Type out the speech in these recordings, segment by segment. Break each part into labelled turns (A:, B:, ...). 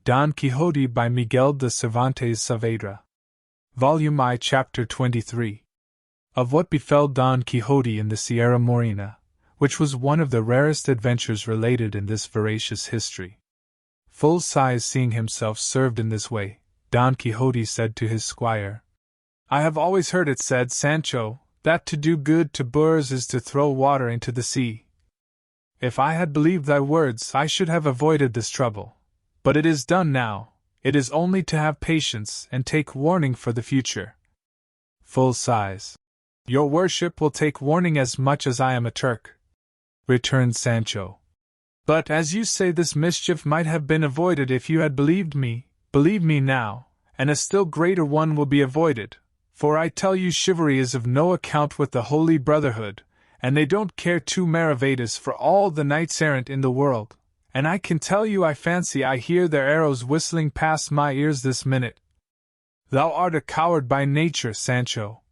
A: Don Quixote by Miguel de Cervantes Saavedra. Volume I, Chapter 23. Of what befell Don Quixote in the Sierra Morena, which was one of the rarest adventures related in this veracious history. Full size seeing himself served in this way, Don Quixote said to his squire, "I have always heard it said, Sancho, that to do good to boors is to throw water into the sea. If I had believed thy words, I should have avoided this trouble. But it is done now, it is only to have patience and take warning for the future." Full size. "Your worship will take warning as much as I am a Turk," returned Sancho. "But as you say, this mischief might have been avoided if you had believed me. Believe me now, and a still greater one will be avoided, for I tell you chivalry is of no account with the Holy Brotherhood, and they don't care two maravedis for all the knights-errant in the world. And I can tell you I fancy I hear their arrows whistling past my ears this minute." "Thou art a coward by nature, Sancho,"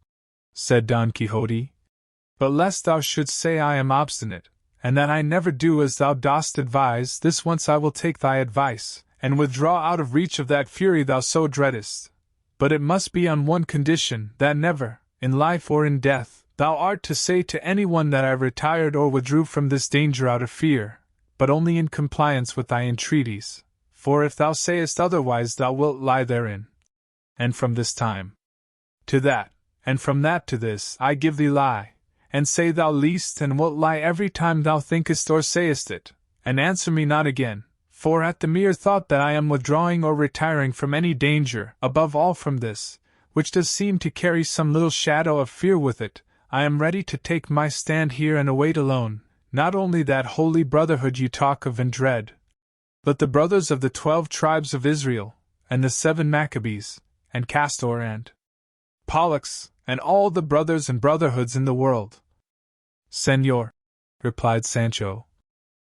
A: said Don Quixote. "But lest thou shouldst say I am obstinate, and that I never do as thou dost advise, this once I will take thy advice, and withdraw out of reach of that fury thou so dreadest. But it must be on one condition, that never, in life or in death, thou art to say to anyone that I retired or withdrew from this danger out of fear, but only in compliance with thy entreaties, for if thou sayest otherwise thou wilt lie therein. And from this time to that, and from that to this, I give thee lie, and say thou liest and wilt lie every time thou thinkest or sayest it, and answer me not again, for at the mere thought that I am withdrawing or retiring from any danger, above all from this, which does seem to carry some little shadow of fear with it, I am ready to take my stand here and await alone, not only that holy brotherhood you talk of and dread, but the brothers of the 12 tribes of Israel, and the 7 Maccabees, and Castor and Pollux, and all the brothers and brotherhoods in the world." "Señor," replied Sancho,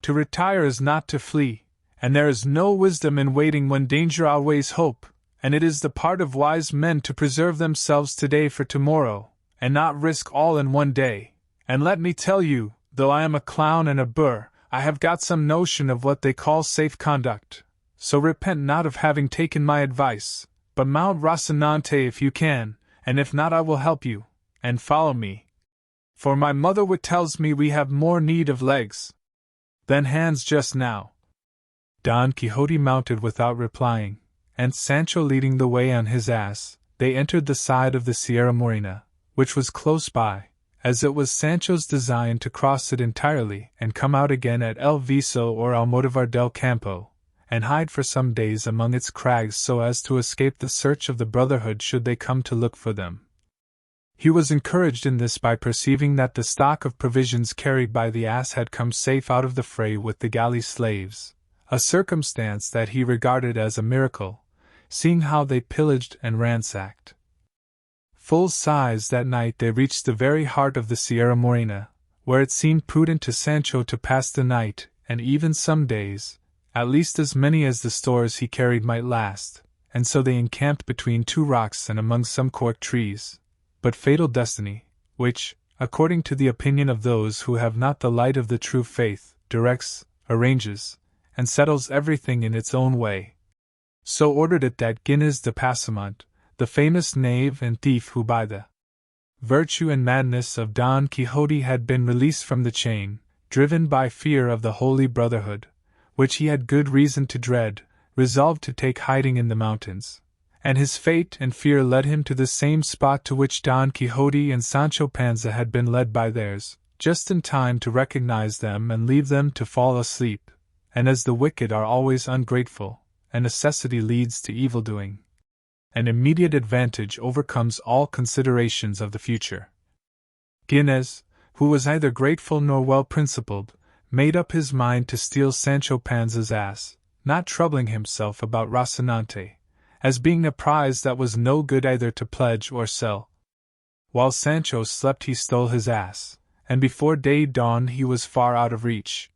A: "to retire is not to flee, and there is no wisdom in waiting when danger outweighs hope, and it is the part of wise men to preserve themselves today for tomorrow, and not risk all in one day. And let me tell you, though I am a clown and a boor, I have got some notion of what they call safe conduct, so repent not of having taken my advice, but mount Rocinante if you can, and if not I will help you, and follow me. For my mother tells me we have more need of legs than hands just now." Don Quixote mounted without replying, and Sancho leading the way on his ass, they entered the side of the Sierra Morena, which was close by, as it was Sancho's design to cross it entirely and come out again at El Viso or Almodovar del Campo, and hide for some days among its crags so as to escape the search of the Brotherhood should they come to look for them. He was encouraged in this by perceiving that the stock of provisions carried by the ass had come safe out of the fray with the galley slaves, a circumstance that he regarded as a miracle, seeing how they pillaged and ransacked. Full size that night they reached the very heart of the Sierra Morena, where it seemed prudent to Sancho to pass the night, and even some days, at least as many as the stores he carried might last, and so they encamped between 2 rocks and among some cork trees. But fatal destiny, which, according to the opinion of those who have not the light of the true faith, directs, arranges, and settles everything in its own way, so ordered it that Gines de Pasamonte, the famous knave and thief who by the virtue and madness of Don Quixote had been released from the chain, driven by fear of the Holy Brotherhood, which he had good reason to dread, resolved to take hiding in the mountains, and his fate and fear led him to the same spot to which Don Quixote and Sancho Panza had been led by theirs, just in time to recognize them and leave them to fall asleep, and as the wicked are always ungrateful, and necessity leads to evil-doing, an immediate advantage overcomes all considerations of the future. Gines, who was neither grateful nor well-principled, made up his mind to steal Sancho Panza's ass, not troubling himself about Rocinante, as being a prize that was no good either to pledge or sell. While Sancho slept he stole his ass, and before day dawned he was far out of reach.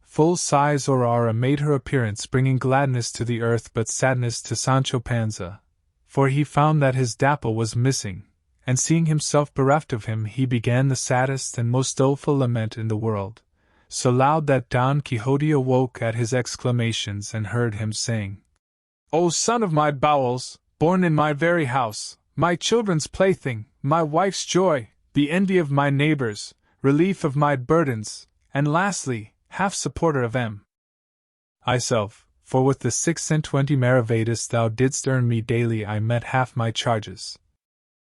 A: Full size Aurora made her appearance, bringing gladness to the earth but sadness to Sancho Panza, for he found that his Dapple was missing, and seeing himself bereft of him he began the saddest and most doleful lament in the world, so loud that Don Quixote awoke at his exclamations and heard him saying, O son of my bowels, born in my very house, my children's plaything, my wife's joy, the envy of my neighbors, relief of my burdens, and lastly, half supporter of myself, for with the 26 maravedis thou didst earn me daily I met half my charges.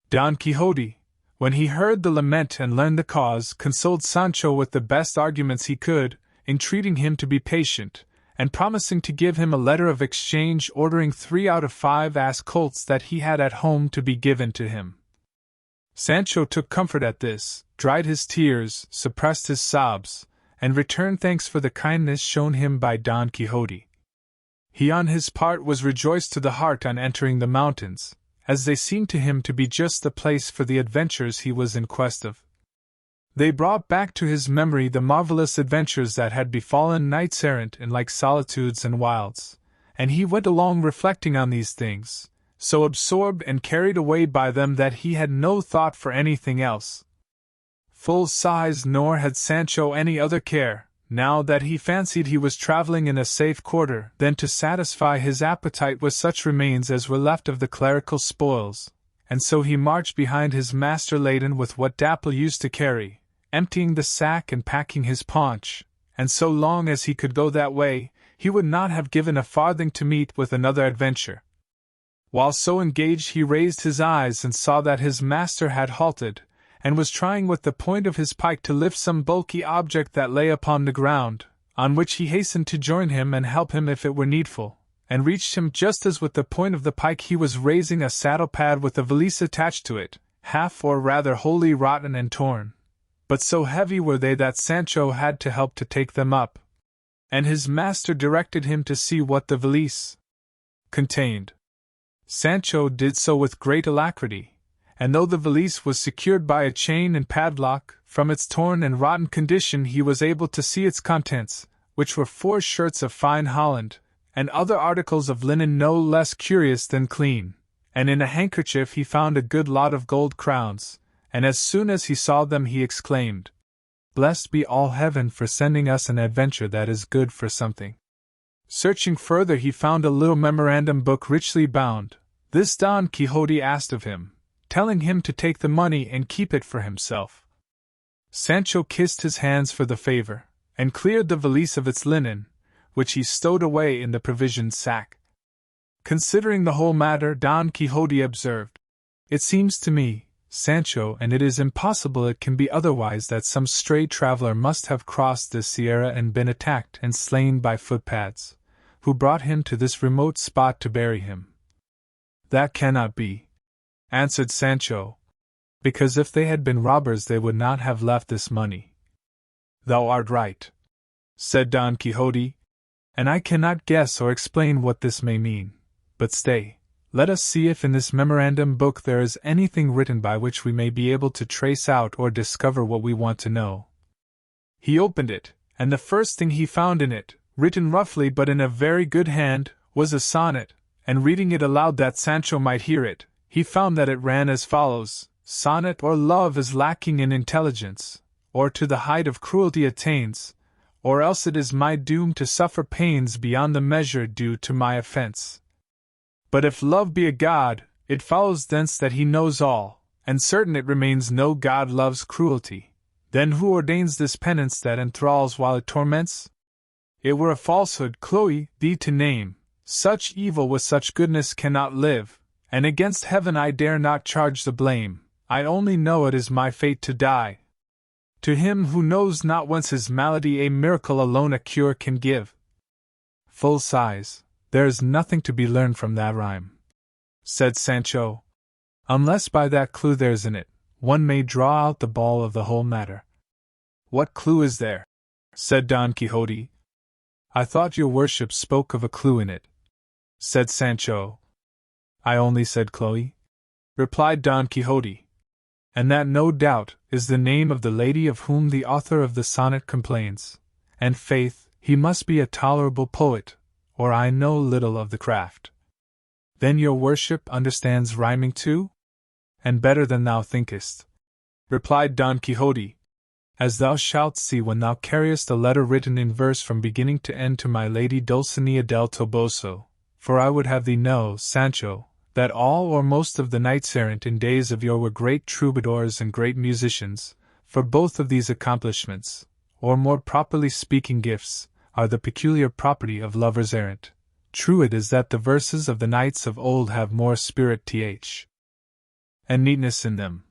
A: Don Quixote, when he heard the lament and learned the cause, consoled Sancho with the best arguments he could, entreating him to be patient, and promising to give him a letter of exchange ordering 3 out of 5 ass colts that he had at home to be given to him. Sancho took comfort at this, dried his tears, suppressed his sobs, and returned thanks for the kindness shown him by Don Quixote. He on his part was rejoiced to the heart on entering the mountains, as they seemed to him to be just the place for the adventures he was in quest of. They brought back to his memory the marvelous adventures that had befallen knights-errant in like solitudes and wilds, and he went along reflecting on these things, so absorbed and carried away by them that he had no thought for anything else. Full size nor had Sancho any other care, now that he fancied he was travelling in a safe quarter, than to satisfy his appetite with such remains as were left of the clerical spoils, and so he marched behind his master laden with what Dapple used to carry, emptying the sack and packing his paunch, and so long as he could go that way, he would not have given a farthing to meet with another adventure. While so engaged he raised his eyes and saw that his master had halted, and was trying with the point of his pike to lift some bulky object that lay upon the ground, on which he hastened to join him and help him if it were needful, and reached him just as with the point of the pike he was raising a saddle-pad with a valise attached to it, half or rather wholly rotten and torn. But so heavy were they that Sancho had to help to take them up, and his master directed him to see what the valise contained. Sancho did so with great alacrity, and though the valise was secured by a chain and padlock, from its torn and rotten condition he was able to see its contents, which were 4 shirts of fine holland, and other articles of linen no less curious than clean, and in a handkerchief he found a good lot of gold crowns, and as soon as he saw them he exclaimed, "Blessed be all heaven for sending us an adventure that is good for something." Searching further he found a little memorandum book richly bound. This Don Quixote asked of him, telling him to take the money and keep it for himself. Sancho kissed his hands for the favor, and cleared the valise of its linen, which he stowed away in the provision sack. Considering the whole matter, Don Quixote observed, "It seems to me, Sancho, and it is impossible it can be otherwise, that some stray traveler must have crossed this sierra and been attacked and slain by footpads, who brought him to this remote spot to bury him." "That cannot be," answered Sancho, "because if they had been robbers they would not have left this money." "Thou art right," said Don Quixote, "and I cannot guess or explain what this may mean. But stay, let us see if in this memorandum book there is anything written by which we may be able to trace out or discover what we want to know." He opened it, and the first thing he found in it, written roughly but in a very good hand, was a sonnet, and reading it aloud that Sancho might hear it, he found that it ran as follows: "Sonnet or love is lacking in intelligence, or to the height of cruelty attains, or else it is my doom to suffer pains beyond the measure due to my offense. But if love be a god, it follows thence that he knows all, and certain it remains no god loves cruelty. Then who ordains this penance that enthralls while it torments? It were a falsehood, Chloe, thee to name. Such evil with such goodness cannot live, and against heaven I dare not charge the blame. I only know it is my fate to die. To him who knows not whence his malady a miracle alone a cure can give." "Full size, there is nothing to be learned from that rhyme," said Sancho, "unless by that clue there's in it, one may draw out the ball of the whole matter." "What clue is there?" said Don Quixote. "I thought your worship spoke of a clue in it," said Sancho. "I only said Chloe," replied Don Quixote, "and that no doubt is the name of the lady of whom the author of the sonnet complains, and faith, he must be a tolerable poet, or I know little of the craft." "Then your worship understands rhyming too? And better than thou thinkest," replied Don Quixote, "as thou shalt see when thou carriest a letter written in verse from beginning to end to my lady Dulcinea del Toboso, For I would have thee know, Sancho, that all or most of the knights-errant in days of yore were great troubadours and great musicians, for both of these accomplishments, or more properly speaking gifts, are the peculiar property of lovers errant. True it is that the verses of the knights of old have more spirit and neatness in them.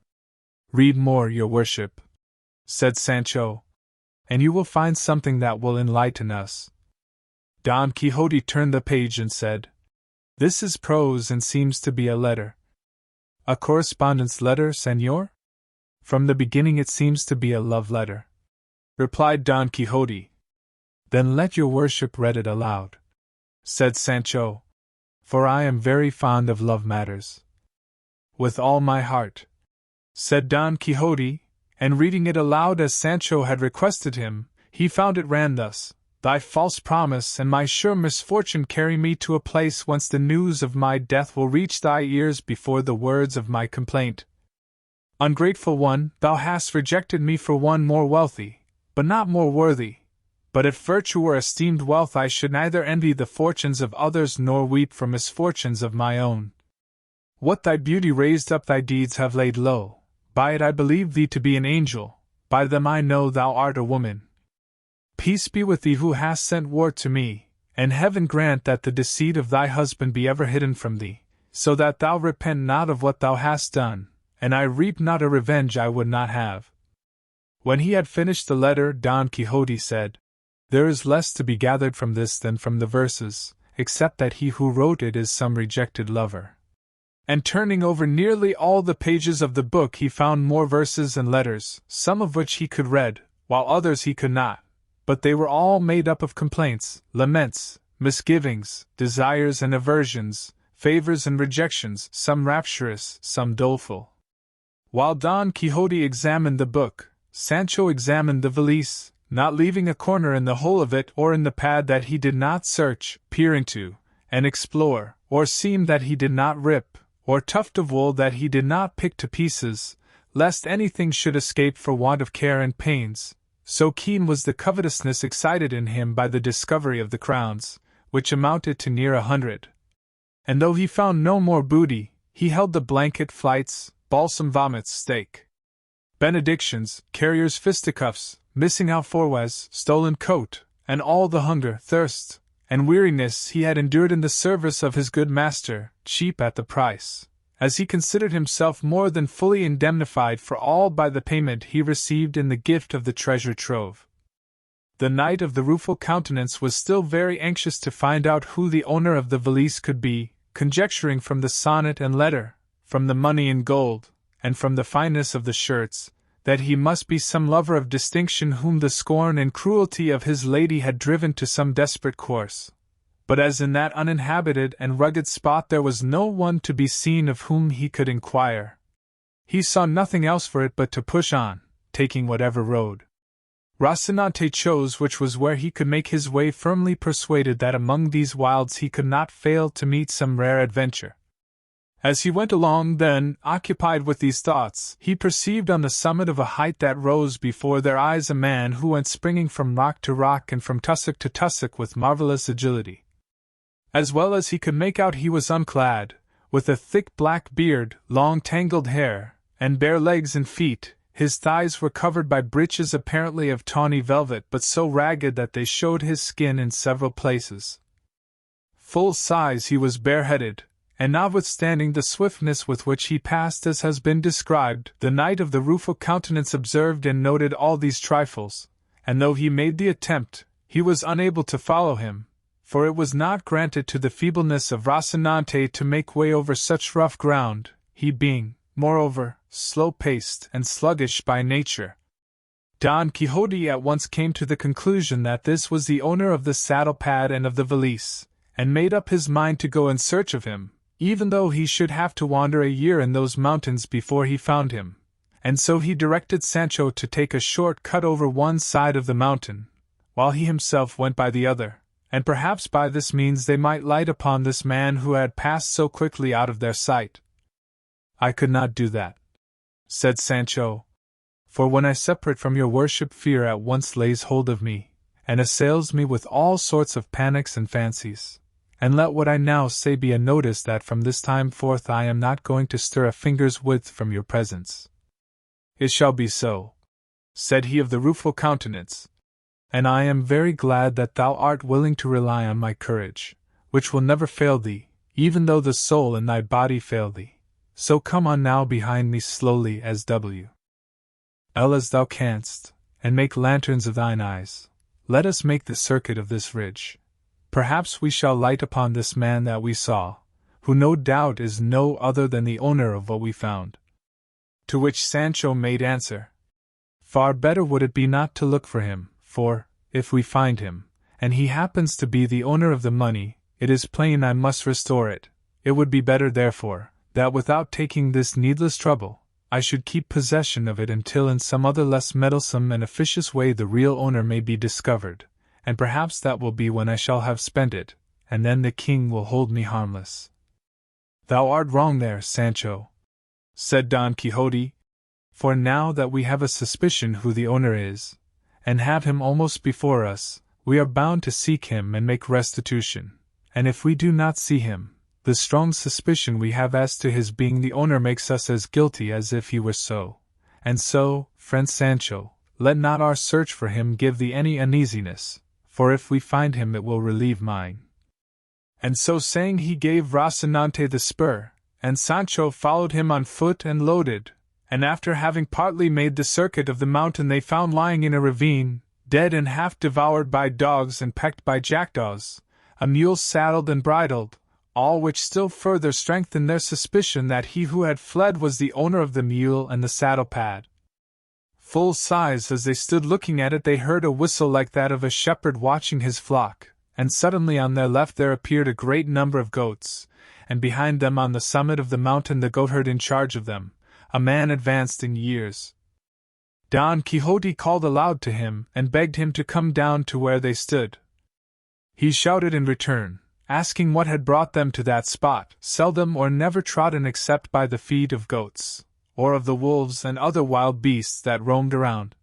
A: Read more, your worship, said Sancho, and you will find something that will enlighten us. Don Quixote turned the page and said, This is prose and seems to be a letter. A correspondence letter, señor? From the beginning it seems to be a love letter, replied Don Quixote. Then let your worship read it aloud, said Sancho, for I am very fond of love matters. With all my heart, said Don Quixote, and reading it aloud as Sancho had requested him, he found it ran thus: Thy false promise and my sure misfortune carry me to a place whence the news of my death will reach thy ears before the words of my complaint. Ungrateful one, thou hast rejected me for one more wealthy, but not more worthy. But if virtue were esteemed wealth, I should neither envy the fortunes of others nor weep for misfortunes of my own. What thy beauty raised up, thy deeds have laid low. By it I believe thee to be an angel, by them I know thou art a woman. Peace be with thee who hast sent war to me, and heaven grant that the deceit of thy husband be ever hidden from thee, so that thou repent not of what thou hast done, and I reap not a revenge I would not have. When he had finished the letter, Don Quixote said, There is less to be gathered from this than from the verses, except that he who wrote it is some rejected lover. And turning over nearly all the pages of the book he found more verses and letters, some of which he could read, while others he could not, but they were all made up of complaints, laments, misgivings, desires and aversions, favors and rejections, some rapturous, some doleful. While Don Quixote examined the book, Sancho examined the valise, not leaving a corner in the whole of it or in the pad that he did not search, peer into, and explore, or seam that he did not rip, or tuft of wool that he did not pick to pieces, lest anything should escape for want of care and pains, so keen was the covetousness excited in him by the discovery of the crowns, which amounted to near 100. And though he found no more booty, he held the blanket flights, balsam vomits, steak, benedictions, carriers' fisticuffs, missing alforjas, stolen coat, and all the hunger, thirst, and weariness he had endured in the service of his good master, cheap at the price, as he considered himself more than fully indemnified for all by the payment he received in the gift of the treasure trove. The Knight of the Rueful Countenance was still very anxious to find out who the owner of the valise could be, conjecturing from the sonnet and letter, from the money and gold, and from the fineness of the shirts, that he must be some lover of distinction whom the scorn and cruelty of his lady had driven to some desperate course. But as in that uninhabited and rugged spot there was no one to be seen of whom he could inquire, he saw nothing else for it but to push on, taking whatever road Rocinante chose, which was where he could make his way, firmly persuaded that among these wilds he could not fail to meet some rare adventure. As he went along, then, occupied with these thoughts, he perceived on the summit of a height that rose before their eyes a man who went springing from rock to rock and from tussock to tussock with marvelous agility. As well as he could make out, he was unclad, with a thick black beard, long tangled hair, and bare legs and feet. His thighs were covered by breeches apparently of tawny velvet, but so ragged that they showed his skin in several places. Full size, he was bareheaded, and notwithstanding the swiftness with which he passed as has been described, the Knight of the Rueful Countenance observed and noted all these trifles, and though he made the attempt, he was unable to follow him, for it was not granted to the feebleness of Rocinante to make way over such rough ground, he being, moreover, slow-paced and sluggish by nature. Don Quixote at once came to the conclusion that this was the owner of the saddle-pad and of the valise, and made up his mind to go in search of him, even though he should have to wander a year in those mountains before he found him, and so he directed Sancho to take a short cut over one side of the mountain, while he himself went by the other, and perhaps by this means they might light upon this man who had passed so quickly out of their sight. I could not do that, said Sancho, for when I separate from your worship fear at once lays hold of me, and assails me with all sorts of panics and fancies, and let what I now say be a notice that from this time forth I am not going to stir a finger's width from your presence." "It shall be so," said he of the rueful countenance, "and I am very glad that thou art willing to rely on my courage, which will never fail thee, even though the soul in thy body fail thee. So come on now behind me slowly as as thou canst, and make lanterns of thine eyes. Let us make the circuit of this ridge. Perhaps we shall light upon this man that we saw, who no doubt is no other than the owner of what we found." To which Sancho made answer, "Far better would it be not to look for him, for, if we find him, and he happens to be the owner of the money, it is plain I must restore it. It would be better, therefore, that without taking this needless trouble, I should keep possession of it until in some other less meddlesome and officious way the real owner may be discovered, and perhaps that will be when I shall have spent it, and then the king will hold me harmless." "Thou art wrong there, Sancho," said Don Quixote, "for now that we have a suspicion who the owner is, and have him almost before us, we are bound to seek him and make restitution, and if we do not see him, the strong suspicion we have as to his being the owner makes us as guilty as if he were so. And so, friend Sancho, let not our search for him give thee any uneasiness, for if we find him it will relieve mine." And so saying he gave Rocinante the spur, and Sancho followed him on foot and loaded, and after having partly made the circuit of the mountain they found lying in a ravine, dead and half devoured by dogs and pecked by jackdaws, a mule saddled and bridled, all which still further strengthened their suspicion that he who had fled was the owner of the mule and the saddle pad. Full size as they stood looking at it they heard a whistle like that of a shepherd watching his flock, and suddenly on their left there appeared a great number of goats, and behind them on the summit of the mountain the goatherd in charge of them, a man advanced in years. Don Quixote called aloud to him and begged him to come down to where they stood. He shouted in return, asking what had brought them to that spot, seldom or never trodden except by the feet of goats, or of the wolves and other wild beasts that roamed around.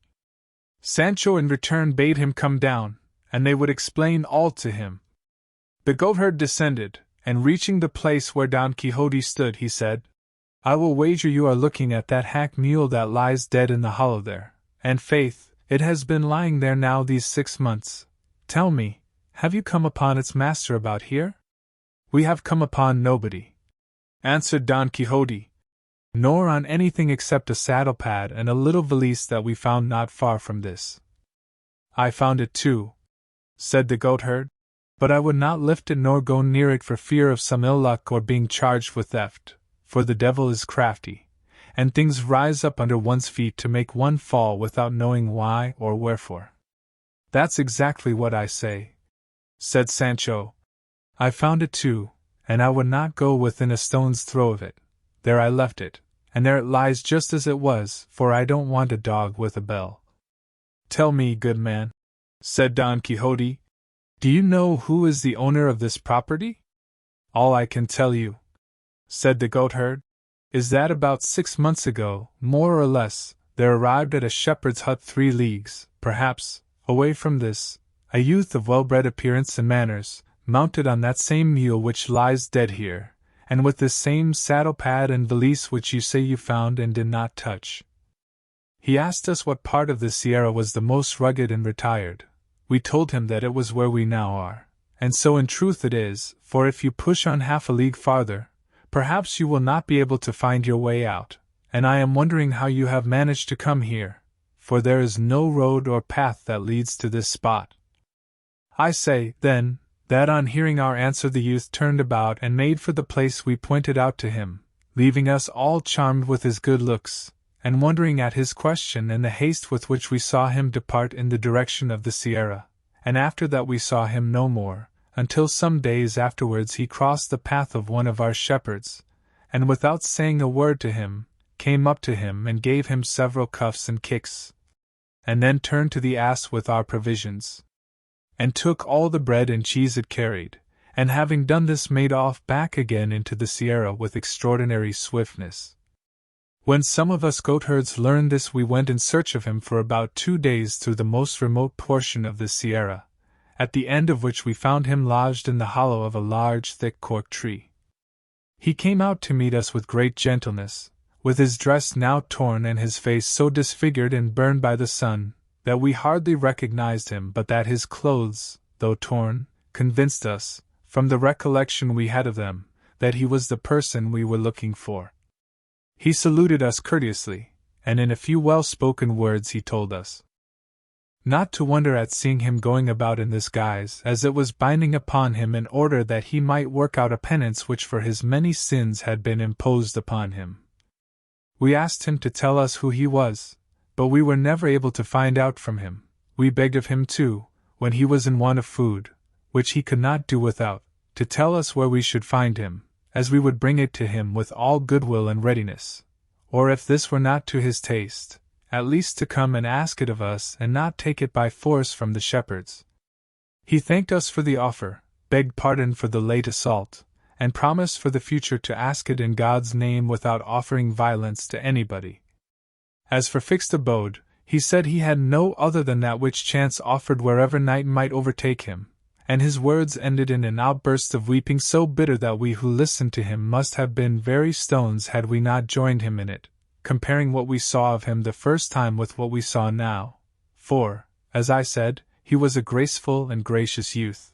A: Sancho in return bade him come down, and they would explain all to him. The goatherd descended, and reaching the place where Don Quixote stood, he said, "I will wager you are looking at that hack mule that lies dead in the hollow there, and faith, it has been lying there now these 6 months. Tell me, have you come upon its master about here?" "We have come upon nobody," answered Don Quixote, "nor on anything except a saddle pad and a little valise that we found not far from this." "I found it too," said the goatherd, "but I would not lift it nor go near it for fear of some ill luck or being charged with theft, for the devil is crafty, and things rise up under one's feet to make one fall without knowing why or wherefore." "That's exactly what I say," said Sancho. "I found it too, and I would not go within a stone's throw of it. There I left it, and there it lies just as it was, for I don't want a dog with a bell." "Tell me, good man," said Don Quixote, "do you know who is the owner of this property?" "All I can tell you," said the goatherd, "is that about 6 months ago, more or less, there arrived at a shepherd's hut 3 leagues, perhaps, away from this, a youth of well-bred appearance and manners, mounted on that same mule which lies dead here, and with this same saddle-pad and valise which you say you found and did not touch. He asked us what part of the Sierra was the most rugged and retired. We told him that it was where we now are, and so in truth it is, for if you push on half a league farther, perhaps you will not be able to find your way out, and I am wondering how you have managed to come here, for there is no road or path that leads to this spot." I say, then, that on hearing our answer the youth turned about and made for the place we pointed out to him, leaving us all charmed with his good looks, and wondering at his question and the haste with which we saw him depart in the direction of the Sierra, and after that we saw him no more, until some days afterwards he crossed the path of one of our shepherds, and without saying a word to him, came up to him and gave him several cuffs and kicks, and then turned to the ass with our provisions, and took all the bread and cheese it carried, and having done this made off back again into the Sierra with extraordinary swiftness. When some of us goatherds learned this we went in search of him for about 2 days through the most remote portion of the Sierra, at the end of which we found him lodged in the hollow of a large, thick cork tree. He came out to meet us with great gentleness, with his dress now torn and his face so disfigured and burned by the sun, that we hardly recognized him, but that his clothes, though torn, convinced us, from the recollection we had of them, that he was the person we were looking for. He saluted us courteously, and in a few well-spoken words he told us not to wonder at seeing him going about in this guise, as it was binding upon him in order that he might work out a penance which for his many sins had been imposed upon him. We asked him to tell us who he was, but we were never able to find out from him. We begged of him too, when he was in want of food, which he could not do without, to tell us where we should find him, as we would bring it to him with all goodwill and readiness, or if this were not to his taste, at least to come and ask it of us and not take it by force from the shepherds. He thanked us for the offer, begged pardon for the late assault, and promised for the future to ask it in God's name without offering violence to anybody. As for fixed abode, he said he had no other than that which chance offered wherever night might overtake him, and his words ended in an outburst of weeping so bitter that we who listened to him must have been very stones had we not joined him in it, comparing what we saw of him the first time with what we saw now, for, as I said, he was a graceful and gracious youth,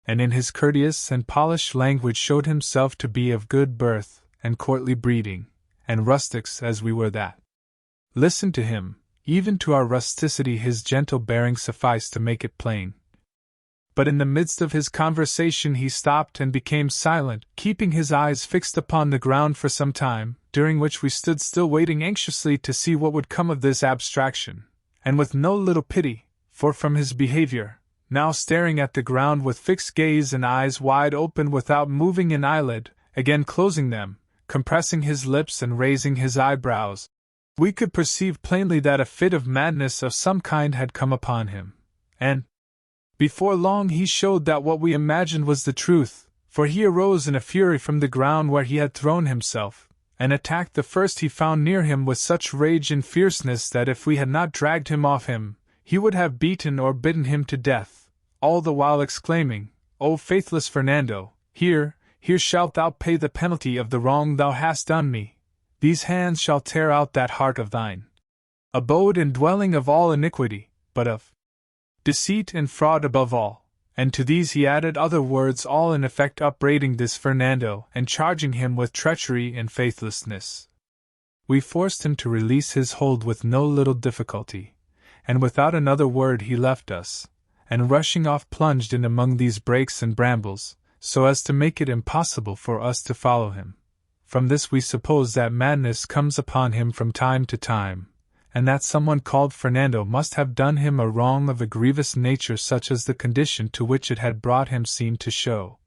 A: and in his courteous and polished language showed himself to be of good birth and courtly breeding, and rustics as we were that. Listen to him, even to our rusticity his gentle bearing sufficed to make it plain. But in the midst of his conversation he stopped and became silent, keeping his eyes fixed upon the ground for some time, during which we stood still waiting anxiously to see what would come of this abstraction, and with no little pity, for from his behavior, now staring at the ground with fixed gaze and eyes wide open without moving an eyelid, again closing them, compressing his lips and raising his eyebrows, we could perceive plainly that a fit of madness of some kind had come upon him, and before long he showed that what we imagined was the truth, for he arose in a fury from the ground where he had thrown himself, and attacked the first he found near him with such rage and fierceness that if we had not dragged him off him, he would have beaten or bitten him to death, all the while exclaiming, "O faithless Fernando, here shalt thou pay the penalty of the wrong thou hast done me. These hands shall tear out that heart of thine, abode and dwelling of all iniquity, but of deceit and fraud above all." And to these he added other words, all in effect upbraiding this Fernando and charging him with treachery and faithlessness. We forced him to release his hold with no little difficulty, and without another word he left us, and rushing off plunged in among these brakes and brambles, so as to make it impossible for us to follow him. From this we suppose that madness comes upon him from time to time, and that someone called Fernando must have done him a wrong of a grievous nature such as the condition to which it had brought him seemed to show.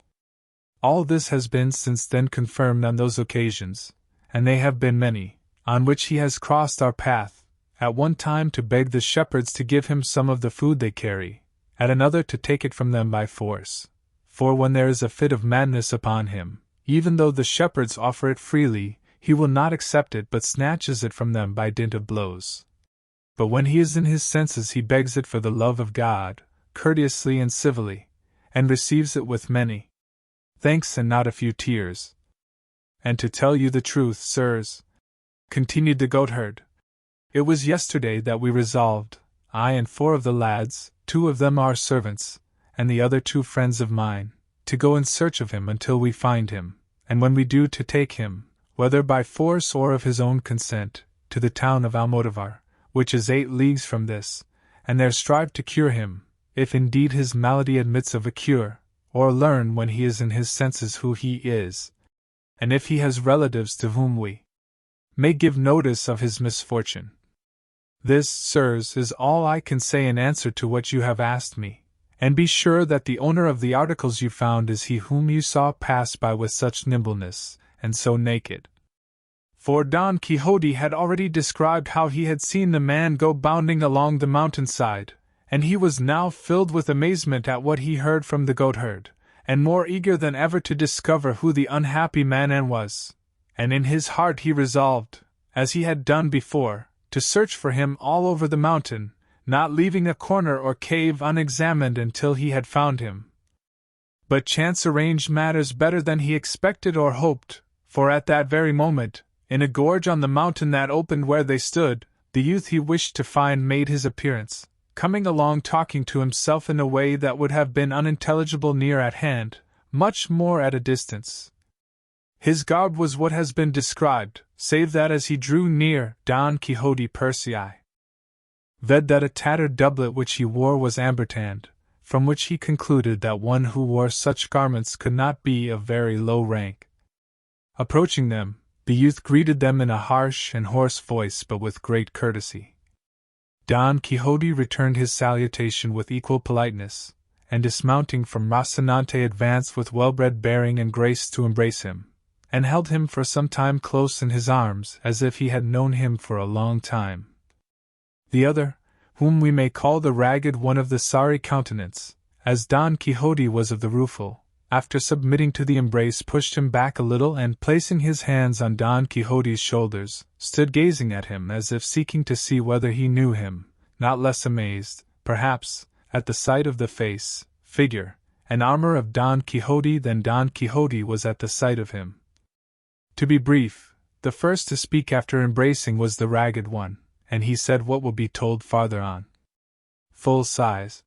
A: All this has been since then confirmed on those occasions, and they have been many, on which he has crossed our path, at one time to beg the shepherds to give him some of the food they carry, at another to take it from them by force. For when there is a fit of madness upon him, even though the shepherds offer it freely, he will not accept it but snatches it from them by dint of blows. But when he is in his senses he begs it for the love of God, courteously and civilly, and receives it with many thanks and not a few tears. And to tell you the truth, sirs, continued the goatherd, it was yesterday that we resolved, I and 4 of the lads, 2 of them our servants, and the other 2 friends of mine, to go in search of him until we find him, and when we do to take him, whether by force or of his own consent, to the town of Almodovar, which is 8 leagues from this, and there strive to cure him, if indeed his malady admits of a cure, or learn when he is in his senses who he is, and if he has relatives to whom we may give notice of his misfortune. This, sirs, is all I can say in answer to what you have asked me, and be sure that the owner of the articles you found is he whom you saw pass by with such nimbleness, and so naked. For Don Quixote had already described how he had seen the man go bounding along the mountainside, and he was now filled with amazement at what he heard from the goatherd, and more eager than ever to discover who the unhappy man was, and in his heart he resolved, as he had done before, to search for him all over the mountain, not leaving a corner or cave unexamined until he had found him. But chance arranged matters better than he expected or hoped, for at that very moment, in a gorge on the mountain that opened where they stood, the youth he wished to find made his appearance, coming along talking to himself in a way that would have been unintelligible near at hand, much more at a distance. His garb was what has been described, save that as he drew near, Don Quixote Persei ved that a tattered doublet which he wore was amber-tanned, from which he concluded that one who wore such garments could not be of very low rank. Approaching them, the youth greeted them in a harsh and hoarse voice but with great courtesy. Don Quixote returned his salutation with equal politeness, and dismounting from Rocinante advanced with well-bred bearing and grace to embrace him, and held him for some time close in his arms as if he had known him for a long time. The other, whom we may call the ragged one of the sorry countenance, as Don Quixote was of the rueful, after submitting to the embrace pushed him back a little and placing his hands on Don Quixote's shoulders, stood gazing at him as if seeking to see whether he knew him, not less amazed, perhaps, at the sight of the face, figure, and armor of Don Quixote than Don Quixote was at the sight of him. To be brief, the first to speak after embracing was the ragged one, and he said what will be told farther on. Full-size,